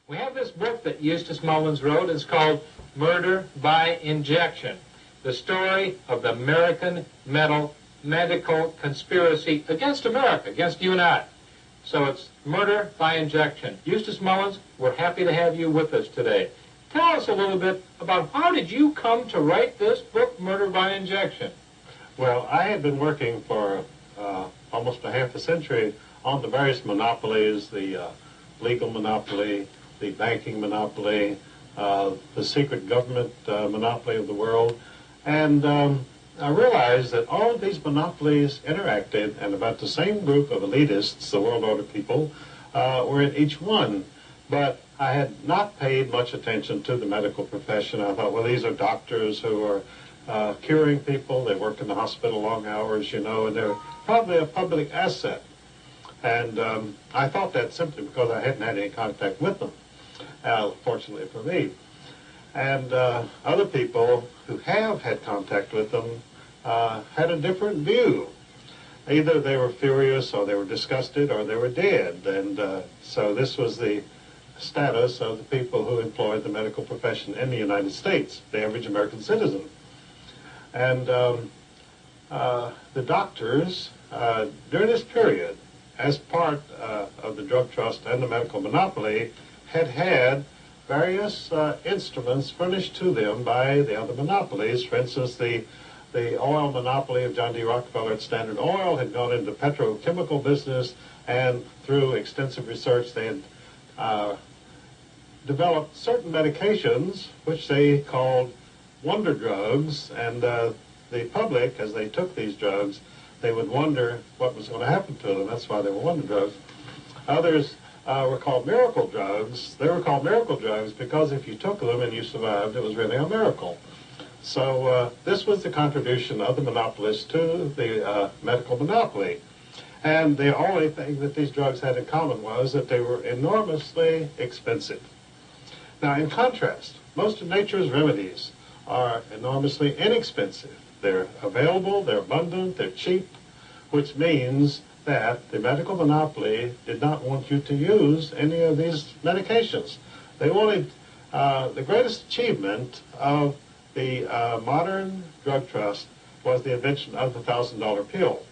We have this book that Eustace Mullins wrote. It's called Murder by Injection, the story of the American medical conspiracy against America, against you and I. So it's Murder by Injection. Eustace Mullins, we're happy to have you with us today. Tell us a little bit about how did you come to write this book, Murder by Injection? Well, I had been working for almost a half a century on the various monopolies, the legal monopoly, the banking monopoly, the secret government monopoly of the world. And I realized that all of these monopolies interacted, and about the same group of elitists, the world order people, were in each one. But I had not paid much attention to the medical profession. I thought, well, these are doctors who are curing people. They work in the hospital long hours, you know, and they're probably a public asset. And I thought that simply because I hadn't had any contact with them, fortunately for me. And other people who have had contact with them had a different view. Either they were furious, or they were disgusted, or they were dead. And so this was the status of the people who employed the medical profession in the United States, the average American citizen. And the doctors, during this period, as part of the drug trust and the medical monopoly, had various instruments furnished to them by the other monopolies. For instance, the oil monopoly of John D. Rockefeller at Standard Oil had gone into the petrochemical business, and through extensive research they had developed certain medications which they called wonder drugs, and the public, as they took these drugs, they would wonder what was going to happen to them. That's why they were wonder drugs. Others were called miracle drugs. They were called miracle drugs because if you took them and you survived, it was really a miracle. So this was the contribution of the monopolists to the medical monopoly. And the only thing that these drugs had in common was that they were enormously expensive. Now, in contrast, most of nature's remedies are enormously inexpensive. They're available, they're abundant, they're cheap, which means that the medical monopoly did not want you to use any of these medications. They wanted the greatest achievement of the modern drug trust was the invention of the $1,000 pill.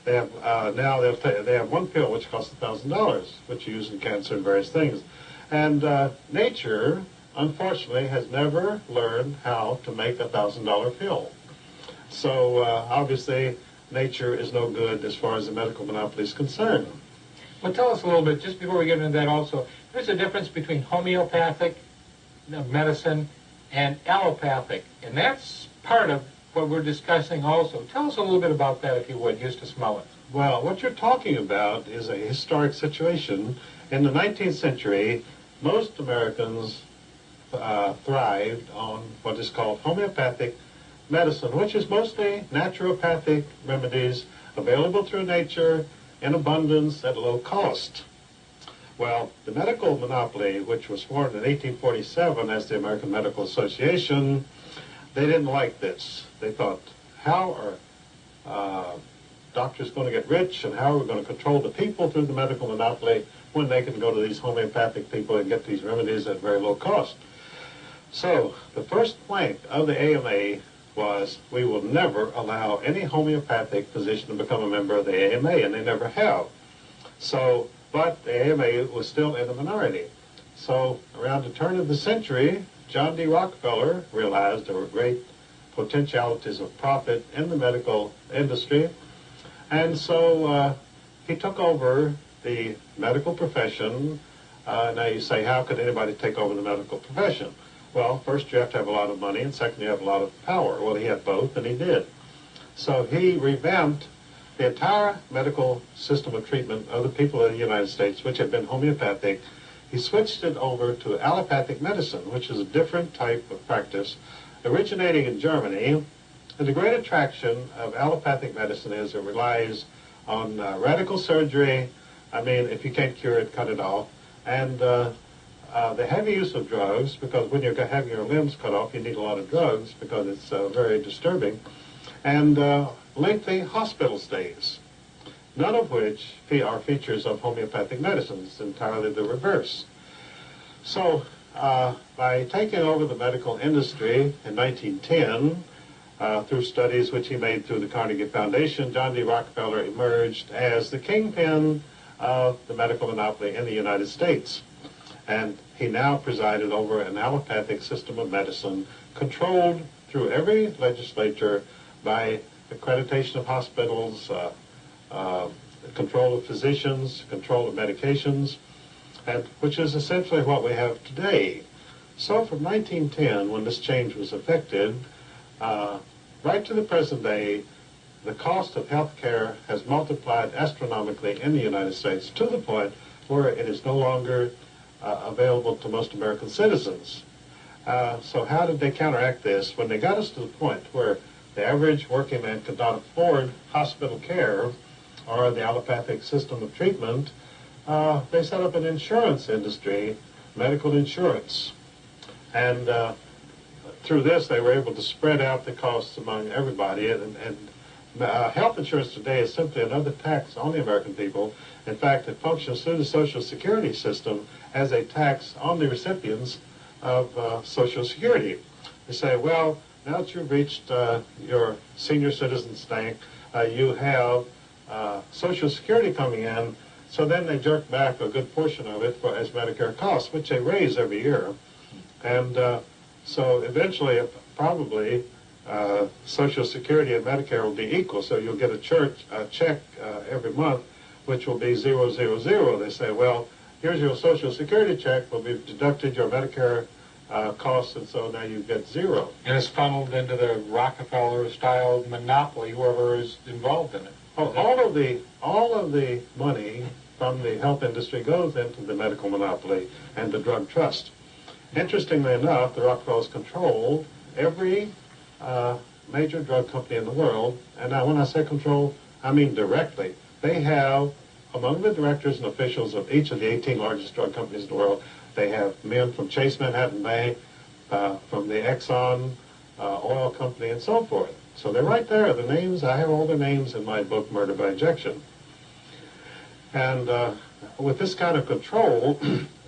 They have now they have one pill which costs $1,000, which you use in cancer and various things. And nature, unfortunately, has never learned how to make a $1,000 pill. So obviously, nature is no good as far as the medical monopoly is concerned. Well, tell us a little bit, just before we get into that also, there's a difference between homeopathic medicine and allopathic, and that's part of what we're discussing also. Tell us a little bit about that, if you would, Eustace Mullins. Well, what you're talking about is a historic situation. In the 19th century, most Americans thrived on what is called homeopathic medicine, which is mostly naturopathic remedies available through nature in abundance at low cost. Well, the medical monopoly, which was formed in 1847 as the American Medical Association, they didn't like this. They thought, how are doctors going to get rich, and how are we going to control the people through the medical monopoly when they can go to these homeopathic people and get these remedies at very low cost? So the first plank of the AMA was, we will never allow any homeopathic physician to become a member of the AMA, and they never have. So, but the AMA was still in the minority. So around the turn of the century, John D. Rockefeller realized there were great potentialities of profit in the medical industry, and so he took over the medical profession. Now you say, how could anybody take over the medical profession? Well, first you have to have a lot of money, and second you have a lot of power. Well, he had both, and he did. So he revamped the entire medical system of treatment of the people of the United States, which had been homeopathic. He switched it over to allopathic medicine, which is a different type of practice, originating in Germany. And the great attraction of allopathic medicine is it relies on radical surgery. I mean, if you can't cure it, cut it off. And the heavy use of drugs, because when you're having your limbs cut off, you need a lot of drugs because it's very disturbing, and lengthy hospital stays, none of which are features of homeopathic medicine. It's entirely the reverse. So, by taking over the medical industry in 1910, through studies which he made through the Carnegie Foundation, John D. Rockefeller emerged as the kingpin of the medical monopoly in the United States. And he now presided over an allopathic system of medicine controlled through every legislature by accreditation of hospitals, control of physicians, control of medications, and which is essentially what we have today. So from 1910, when this change was effected, right to the present day, the cost of health care has multiplied astronomically in the United States to the point where it is no longer available to most American citizens. So how did they counteract this? When they got us to the point where the average working man could not afford hospital care or the allopathic system of treatment, they set up an insurance industry, medical insurance. And through this, they were able to spread out the costs among everybody. And health insurance today is simply another tax on the American people. In fact, it functions through the Social Security system as a tax on the recipients of Social Security. They say, well, now that you've reached your senior citizens bank, you have Social Security coming in, so then they jerk back a good portion of it as Medicare costs, which they raise every year. And so eventually, probably, Social Security and Medicare will be equal, so you'll get a check every month, which will be 000. They say, well, here's your Social Security check, well, we've deducted your Medicare costs, and so now you get zero. And it's funneled into the Rockefeller-style monopoly, whoever is involved in it. All of the money from the health industry goes into the medical monopoly and the drug trust. Interestingly enough, the Rockefellers control every major drug company in the world, and now when I say control, I mean directly. They have, among the directors and officials of each of the 18 largest drug companies in the world, they have men from Chase Manhattan Bank, from the Exxon oil company, and so forth. So they're right there. The names, I have all their names in my book, Murder by Injection. And with this kind of control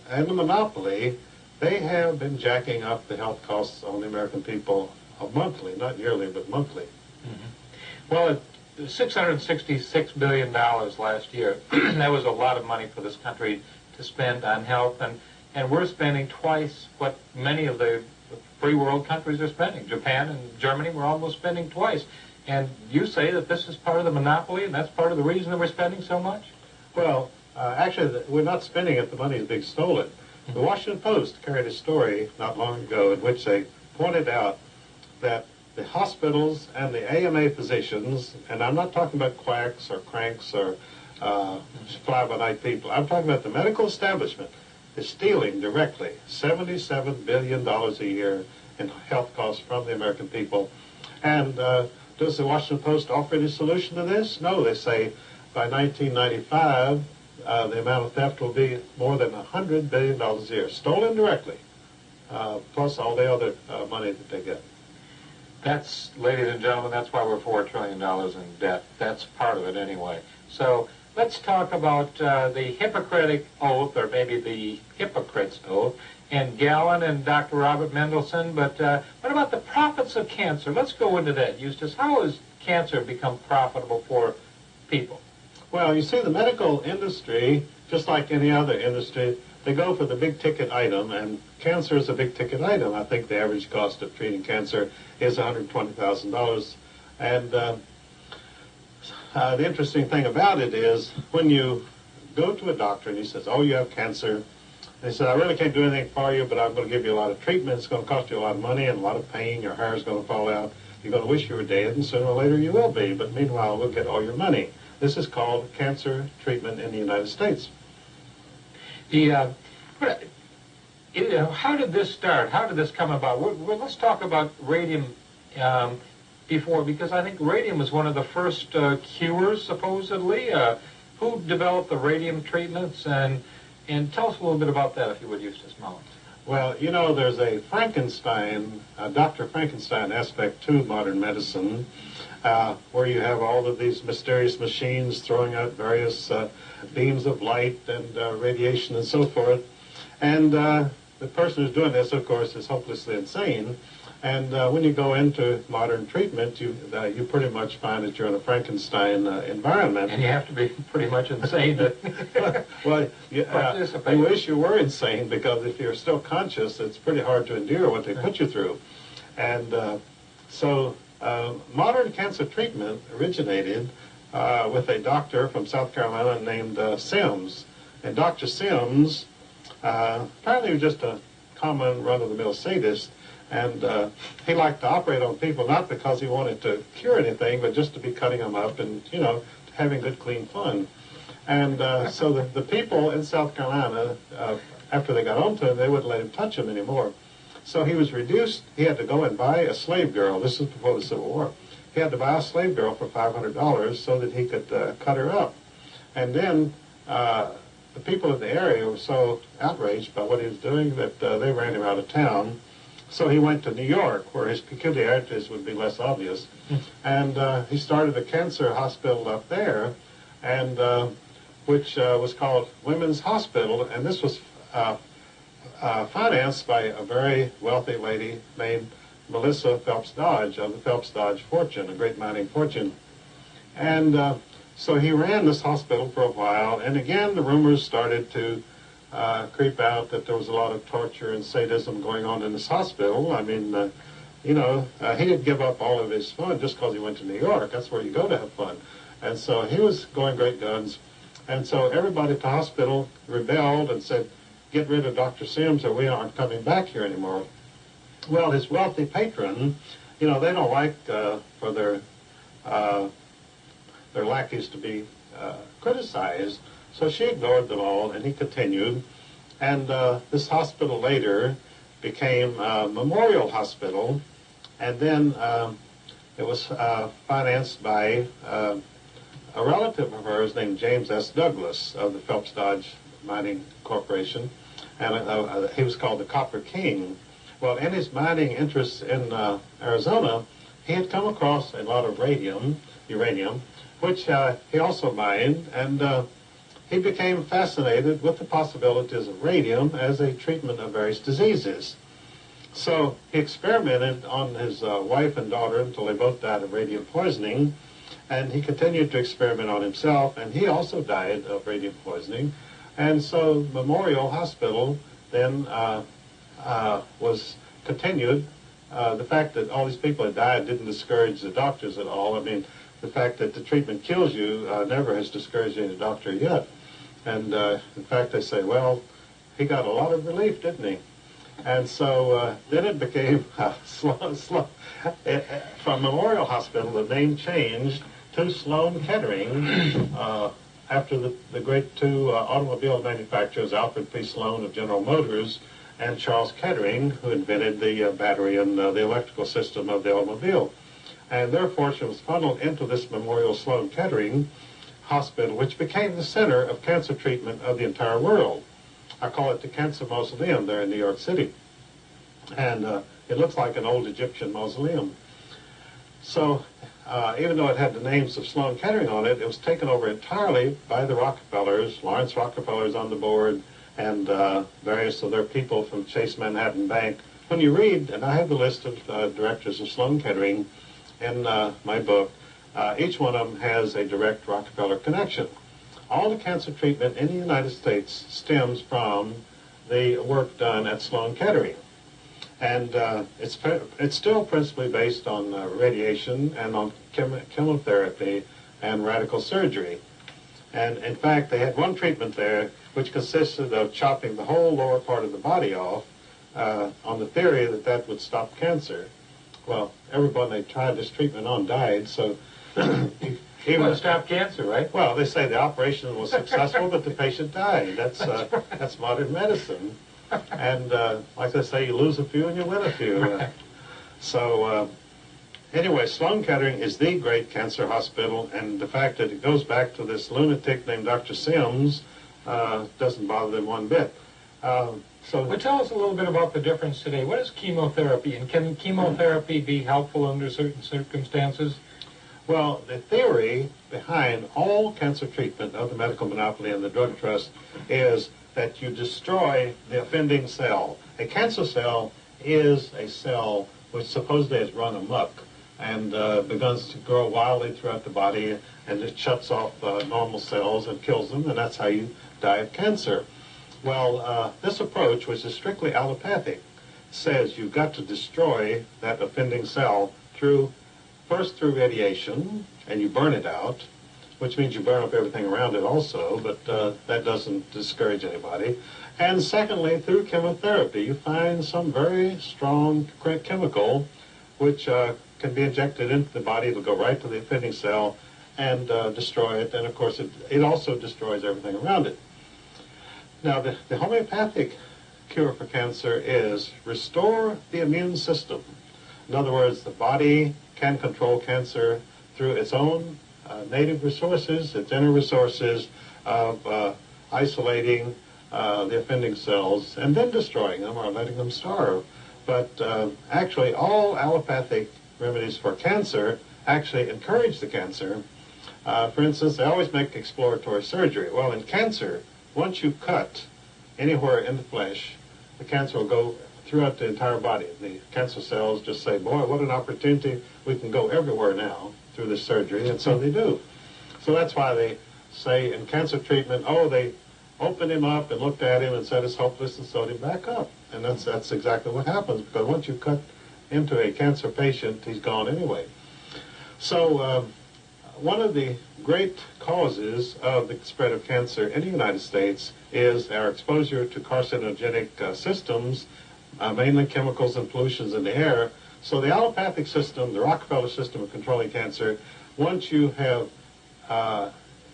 and the monopoly, they have been jacking up the health costs on the American people monthly, not yearly, but monthly. Mm-hmm. Well, $666 billion last year. That was a lot of money for this country to spend on health, and we're spending twice what many of the free world countries are spending. Japan and Germany were almost spending twice. And you say that this is part of the monopoly, and that's part of the reason that we're spending so much? Well, actually, we're not spending it. The money is being stolen. The Washington Post carried a story not long ago in which they pointed out that the hospitals and the AMA physicians, and I'm not talking about quacks or cranks or fly-by-night people, I'm talking about the medical establishment, is stealing directly $77 billion a year in health costs from the American people. And does the Washington Post offer any solution to this? No, they say by 1995, the amount of theft will be more than $100 billion a year, stolen directly, plus all the other money that they get. That's, ladies and gentlemen, that's why we're $4 trillion in debt. That's part of it anyway. So let's talk about the Hippocratic Oath, or maybe the Hypocrite's Oath, and Galen and Dr. Robert Mendelsohn. But what about the profits of cancer? Let's go into that, Eustace. How has cancer become profitable for people? Well, you see, the medical industry, just like any other industry, they go for the big-ticket item, and cancer is a big-ticket item. I think the average cost of treating cancer is $120,000. And the interesting thing about it is when you go to a doctor and he says, oh, you have cancer, they say, I really can't do anything for you, but I'm going to give you a lot of treatment. It's going to cost you a lot of money and a lot of pain. Your hair is going to fall out. You're going to wish you were dead, and sooner or later you will be. But meanwhile, we'll get all your money. This is called cancer treatment in the United States. How did this start? How did this come about? Let's talk about radium before, because I think radium was one of the first cures, supposedly. Who developed the radium treatments? And tell us a little bit about that, if you would, Eustace Mullins. Well, you know, there's a Frankenstein, Dr. Frankenstein aspect to modern medicine, where you have all of these mysterious machines throwing out various beams of light and radiation and so forth. And the person who's doing this, of course, is hopelessly insane. And when you go into modern treatment, you pretty much find that you're in a Frankenstein environment. And you have to be pretty much insane to well, participate. you wish you were insane, because if you're still conscious, it's pretty hard to endure what they put you through. And so modern cancer treatment originated with a doctor from South Carolina named Sims. And Dr. Sims apparently was just a common run-of-the-mill sadist. And he liked to operate on people not because he wanted to cure anything, but just to be cutting them up and, you know, having good, clean fun. And so the people in South Carolina, after they got onto him, they wouldn't let him touch them anymore. So he was reduced. He had to go and buy a slave girl. This is before the Civil War. He had to buy a slave girl for $500 so that he could cut her up. And then the people in the area were so outraged by what he was doing that they ran him out of town. So he went to New York, where his peculiarities would be less obvious, and he started a cancer hospital up there, and which was called Women's Hospital, and this was financed by a very wealthy lady named Melissa Phelps Dodge of the Phelps Dodge fortune, a great mining fortune. And so he ran this hospital for a while, and again the rumors started to creep out that there was a lot of torture and sadism going on in this hospital. I mean, you know, he didn't give up all of his fun just because he went to New York. That's where you go to have fun. And so he was going great guns. And so everybody at the hospital rebelled and said, get rid of Dr. Sims or we aren't coming back here anymore. Well, his wealthy patron, you know, they don't like for their lackeys to be criticized. So she ignored them all, and he continued. And this hospital later became Memorial Hospital, and then it was financed by a relative of hers named James S. Douglas of the Phelps Dodge Mining Corporation, and he was called the Copper King. Well, in his mining interests in Arizona, he had come across a lot of uranium, which he also mined, and he became fascinated with the possibilities of radium as a treatment of various diseases. So he experimented on his wife and daughter until they both died of radium poisoning, and he continued to experiment on himself, and he also died of radium poisoning. And so Memorial Hospital then was continued. The fact that all these people had died didn't discourage the doctors at all. I mean, the fact that the treatment kills you never has discouraged any doctor yet. And in fact, they say, well, he got a lot of relief, didn't he? And so then it became from Memorial Hospital, the name changed to Sloan Kettering after the great two automobile manufacturers, Alfred P. Sloan of General Motors and Charles Kettering, who invented the battery and the electrical system of the automobile. And their fortune was funneled into this Memorial Sloan Kettering Hospital, which became the center of cancer treatment of the entire world. I call it the Cancer Mausoleum there in New York City. And it looks like an old Egyptian mausoleum. So even though it had the names of Sloan Kettering on it, it was taken over entirely by the Rockefellers. Lawrence Rockefeller's on the board, and various of their people from Chase Manhattan Bank. When you read, and I have the list of directors of Sloan Kettering in my book, each one of them has a direct Rockefeller connection. All the cancer treatment in the United States stems from the work done at Sloan Kettering. And it's still principally based on radiation and on chemotherapy and radical surgery. And in fact, they had one treatment there which consisted of chopping the whole lower part of the body off on the theory that that would stop cancer. Well, everyone they tried this treatment on died, so Even to stop cancer, right? Well, they say the operation was successful, but the patient died. That's modern medicine. And like they say, you lose a few and you win a few. So anyway, Sloan Kettering is the great cancer hospital, and the fact that it goes back to this lunatic named Dr. Sims doesn't bother them one bit. Well, tell us a little bit about the difference today. What is chemotherapy, and can chemotherapy be helpful under certain circumstances? Well, the theory behind all cancer treatment of the medical monopoly and the drug trust is that you destroy the offending cell. a cancer cell is a cell which supposedly has run amok and begins to grow wildly throughout the body, and it shuts off normal cells and kills them, and that's how you die of cancer. Well, this approach, which is strictly allopathic, says you've got to destroy that offending cell first through radiation, and you burn it out, which means you burn up everything around it also, but that doesn't discourage anybody. And secondly, through chemotherapy, you find some very strong chemical which can be injected into the body. It'll go right to the offending cell and destroy it, and of course it also destroys everything around it. Now, the homeopathic cure for cancer is restore the immune system. In other words, the body can control cancer through its own native resources, its inner resources of isolating the offending cells and then destroying them or letting them starve. But actually, all allopathic remedies for cancer actually encourage the cancer. For instance, they always make exploratory surgery. Well, in cancer, once you cut anywhere in the flesh, the cancer will go throughout the entire body. The cancer cells just say, boy, what an opportunity. We can go everywhere now through this surgery, and so they do. So that's why they say in cancer treatment, oh, they opened him up and looked at him and said it's hopeless and sewed him back up. And that's exactly what happens, because once you cut into a cancer patient, he's gone anyway. So one of the great causes of the spread of cancer in the United States is our exposure to carcinogenic systems, mainly chemicals and pollutions in the air. So the allopathic system, the Rockefeller system of controlling cancer, once you have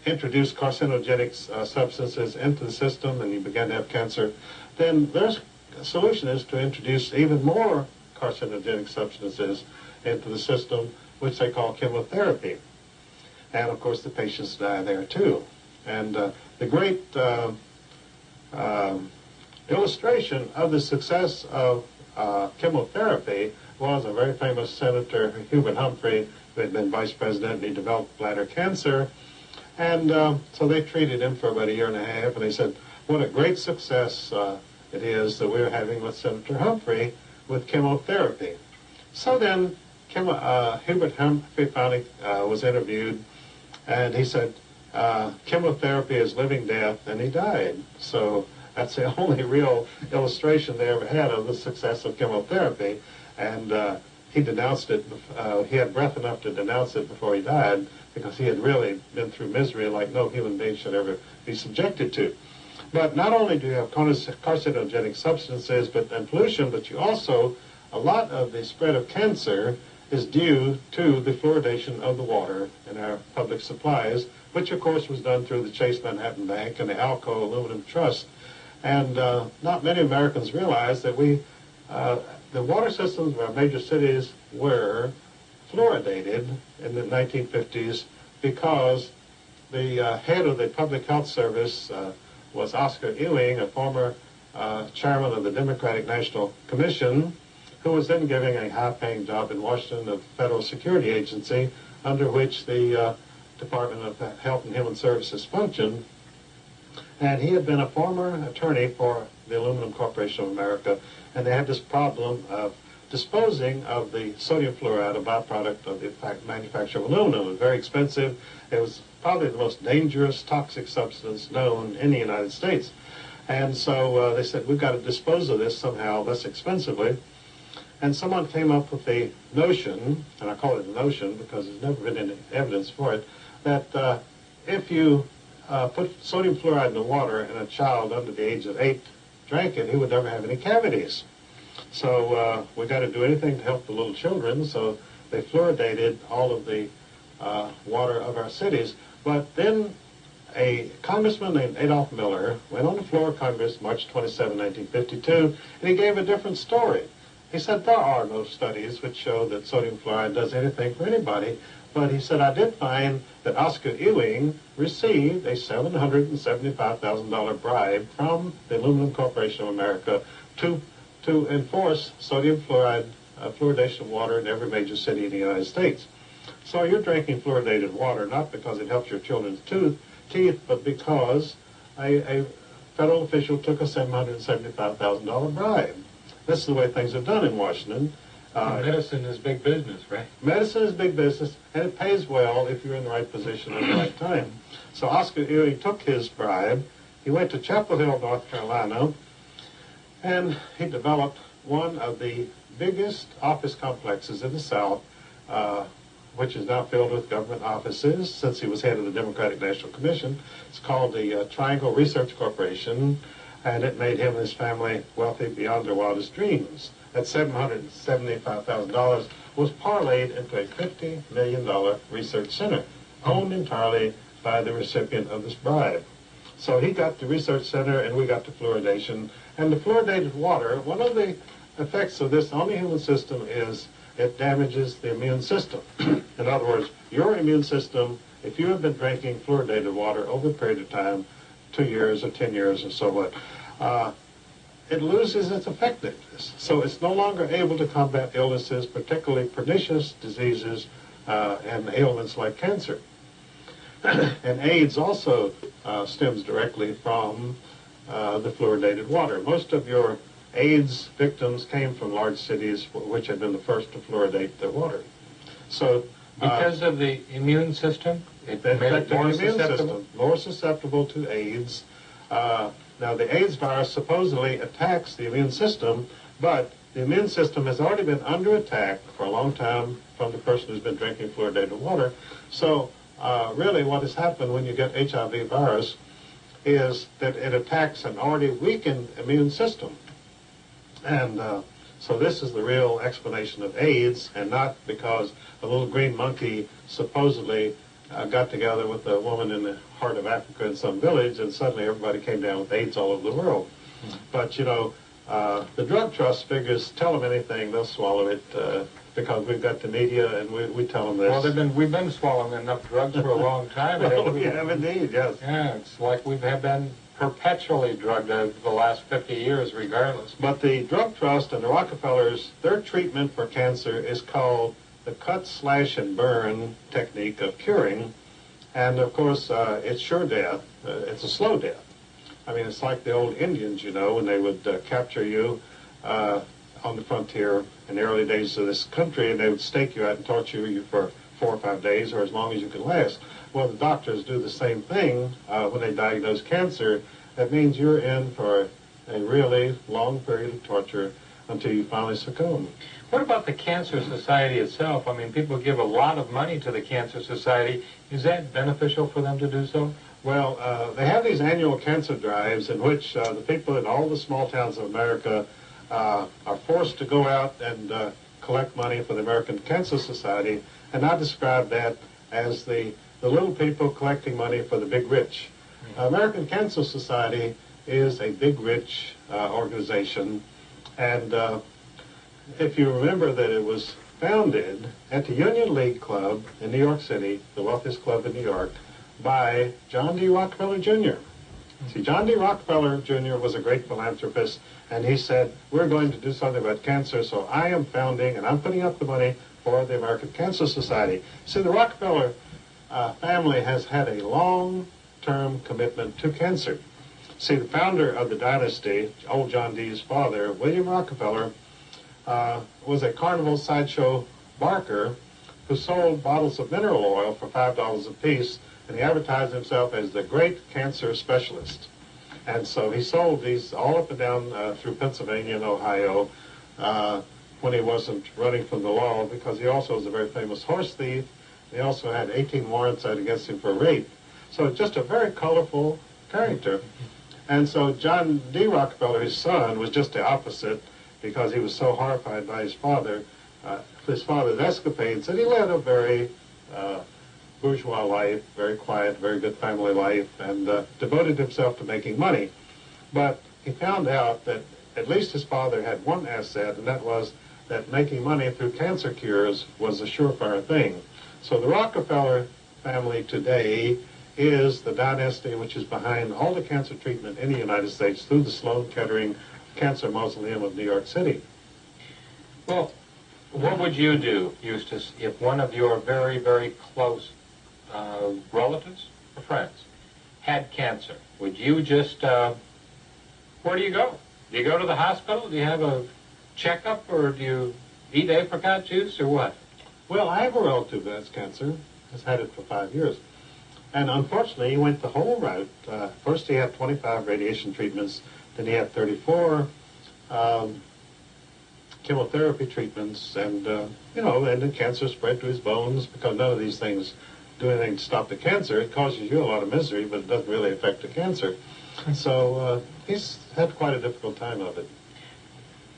introduced carcinogenic substances into the system and you begin to have cancer, then their solution is to introduce even more carcinogenic substances into the system, which they call chemotherapy. And of course the patients die there too. And the great illustration of the success of chemotherapy was a very famous Senator, Hubert Humphrey, who had been vice president, and he developed bladder cancer. And so they treated him for about a year and a half, and they said, what a great success it is that we're having with Senator Humphrey with chemotherapy. So then Hubert Humphrey finally was interviewed, and he said, chemotherapy is living death, and he died. So that's the only real illustration they ever had of the success of chemotherapy. And he denounced it. He had breath enough to denounce it before he died, because he had really been through misery like no human being should ever be subjected to. But not only do you have carcinogenic substances and pollution, but you also, a lot of the spread of cancer is due to the fluoridation of the water in our public supplies, which of course was done through the Chase Manhattan Bank and the Alco Aluminum Trust. And not many Americans realize that the water systems of our major cities were fluoridated in the 1950s because the head of the Public Health Service was Oscar Ewing, a former chairman of the Democratic National Commission, who was then giving a high-paying job in Washington, a federal security agency under which the Department of Health and Human Services functioned. And he had been a former attorney for the Aluminum Corporation of America, and they had this problem of disposing of the sodium fluoride, a byproduct of the manufacture of aluminum. It was very expensive. It was probably the most dangerous toxic substance known in the United States. And so they said, we've got to dispose of this somehow less expensively. And someone came up with the notion, and I call it a notion because there's never been any evidence for it, that if you put sodium fluoride in the water and a child under the age of 8 drank it, he would never have any cavities. So we got to do anything to help the little children, so they fluoridated all of the water of our cities. But then a congressman named Adolph Miller went on the floor of Congress March 27, 1952, and he gave a different story. He said there are no studies which show that sodium fluoride does anything for anybody, but he said I did find that Oscar Ewing received a $775,000 bribe from the Aluminum Corporation of America to enforce sodium fluoride fluoridation of water in every major city in the United States. So you're drinking fluoridated water not because it helps your children's teeth, but because a federal official took a $775,000 bribe. This is the way things are done in Washington. Medicine is big business, right? Medicine is big business, and it pays well if you're in the right position at the right time. So Oscar Ewing took his bribe. He went to Chapel Hill, North Carolina, and he developed one of the biggest office complexes in the South, which is now filled with government offices since he was head of the Democratic National Commission. It's called the Triangle Research Corporation, and it made him and his family wealthy beyond their wildest dreams. That $775,000 was parlayed into a $50 million research center, owned entirely by the recipient of this bribe. So he got the research center, and we got the fluoridation. And the fluoridated water, one of the effects of this on the human system is it damages the immune system. In other words, your immune system, if you have been drinking fluoridated water over a period of time, 2 years or 10 years or so what, it loses its effectiveness. So it's no longer able to combat illnesses, particularly pernicious diseases and ailments like cancer. And AIDS also stems directly from the fluoridated water. Most of your AIDS victims came from large cities which had been the first to fluoridate their water. So because of the immune system, it made it more susceptible? More susceptible to AIDS. Now, the AIDS virus supposedly attacks the immune system, but the immune system has already been under attack for a long time from the person who's been drinking fluoridated water. So, really what has happened when you get HIV virus is that it attacks an already weakened immune system. And so this is the real explanation of AIDS, and not because a little green monkey supposedly got together with a woman in the heart of Africa in some village, and suddenly everybody came down with AIDS all over the world. But, you know, the drug trust figures tell them anything, they'll swallow it because we've got the media and we tell them this. Well, we've been swallowing enough drugs for a long time. Well, we have indeed, yes. Yeah, it's like we have been perpetually drugged over the last 50 years regardless. But the drug trust and the Rockefellers, their treatment for cancer is called the cut, slash, and burn technique of curing. And, of course, it's sure death. It's a slow death. I mean, it's like the old Indians, you know, when they would capture you on the frontier in the early days of this country, and they would stake you out and torture you for 4 or 5 days or as long as you could last. Well, the doctors do the same thing when they diagnose cancer. That means you're in for a really long period of torture until you finally succumb. What about the Cancer Society itself? I mean, people give a lot of money to the Cancer Society. Is that beneficial for them to do so? Well, they have these annual cancer drives in which the people in all the small towns of America are forced to go out and collect money for the American Cancer Society, and I describe that as the little people collecting money for the big rich. American Cancer Society is a big rich organization, and if you remember that it was founded at the Union League Club in New York City, the wealthiest club in New York, by John D. Rockefeller Jr. See, John D. Rockefeller Jr. was a great philanthropist, and he said, we're going to do something about cancer, so I am founding and I'm putting up the money for the American Cancer Society. See, the Rockefeller family has had a long-term commitment to cancer. See, the founder of the dynasty, old John D.'s father, William Rockefeller, was a carnival sideshow barker who sold bottles of mineral oil for $5 a piece, and he advertised himself as the great cancer specialist. And so he sold these all up and down through Pennsylvania and Ohio when he wasn't running from the law, because he also was a very famous horse thief. He also had 18 warrants out against him for rape. So just a very colorful character. And so John D. Rockefeller, his son, was just the opposite, because he was so horrified by his father's escapades, that he led a very bourgeois life, very quiet, very good family life, and devoted himself to making money. But he found out that at least his father had one asset, and that was that making money through cancer cures was a surefire thing. So the Rockefeller family today is the dynasty which is behind all the cancer treatment in the United States through the Sloan Kettering Cancer Mausoleum of New York City. Well, what would you do, Eustace, if one of your very, very close relatives or friends had cancer? Would you just, where do you go? Do you go to the hospital? Do you have a checkup, or do you eat apricot juice, or what? Well, I have a relative that has cancer, has had it for 5 years. And unfortunately, he went the whole route. First, he had 25 radiation treatments. Then he had 34 chemotherapy treatments. And, and the cancer spread to his bones, because none of these things do anything to stop the cancer. It causes you a lot of misery, but it doesn't really affect the cancer. So he's had quite a difficult time of it.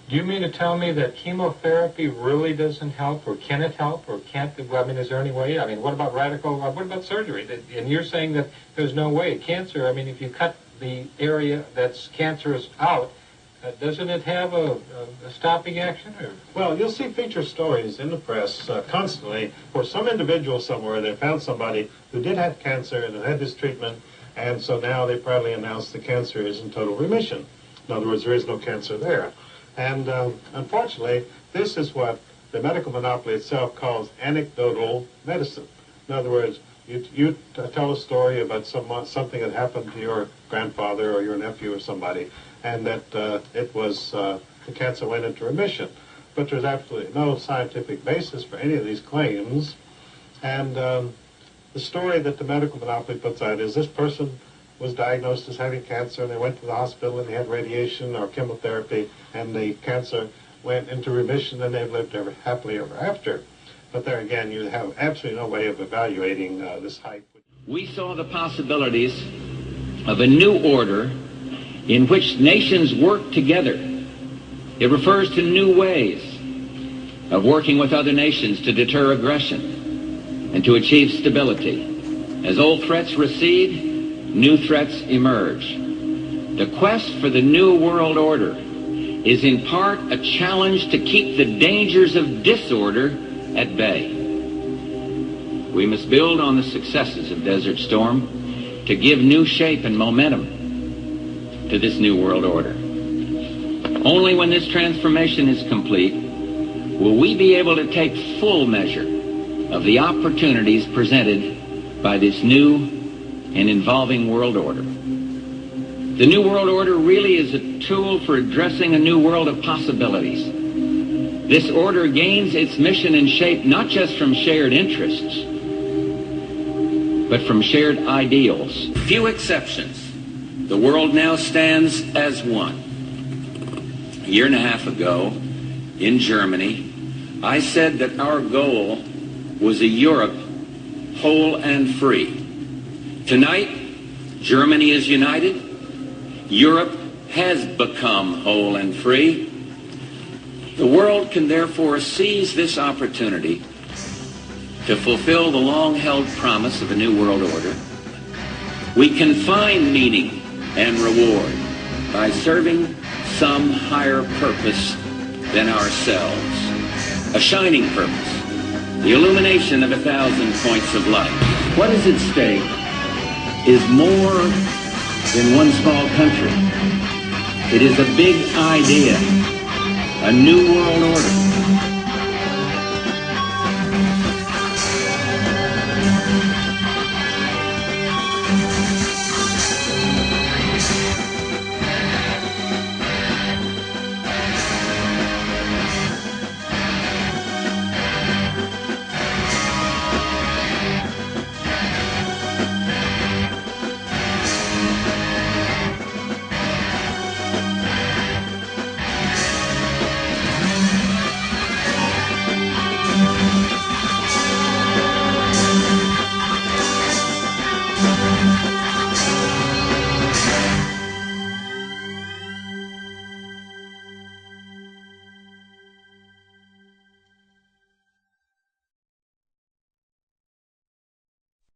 Do you mean to tell me that chemotherapy really doesn't help, or can it help, or can't it? I mean, is there any way? I mean, what about what about surgery? And you're saying that there's no way. Cancer, I mean, if you cut the area that's cancerous out, doesn't it have a stopping action? Or? Well, you'll see feature stories in the press constantly for some individual somewhere. They found somebody who did have cancer and who had this treatment, and so now they proudly announce the cancer is in total remission. In other words, there is no cancer there. And unfortunately, this is what the medical monopoly itself calls anecdotal medicine. In other words, you tell a story about something that happened to your grandfather or your nephew or somebody, and that the cancer went into remission. But there's absolutely no scientific basis for any of these claims. And the story that the medical monopoly puts out is this person was diagnosed as having cancer, and they went to the hospital and they had radiation or chemotherapy, and the cancer went into remission, and they've lived ever happily ever after. But there again, you have absolutely no way of evaluating this hype. We saw the possibilities of a new order in which nations work together. It refers to new ways of working with other nations to deter aggression and to achieve stability. As old threats recede, new threats emerge. The quest for the New World Order is in part a challenge to keep the dangers of disorder at bay. We must build on the successes of Desert Storm to give new shape and momentum to this New World Order. Only when this transformation is complete will we be able to take full measure of the opportunities presented by this new and involving world order. The New World Order really is a tool for addressing a new world of possibilities. This order gains its mission and shape not just from shared interests, but from shared ideals. Few exceptions. The world now stands as one. A year and a half ago, in Germany, I said that our goal was a Europe whole and free. Tonight, Germany is united. Europe has become whole and free. The world can therefore seize this opportunity to fulfill the long-held promise of a new world order. We can find meaning and reward by serving some higher purpose than ourselves. A shining purpose, the illumination of 1,000 points of light. What is at stake is more than one small country. It is a big idea, a new world order.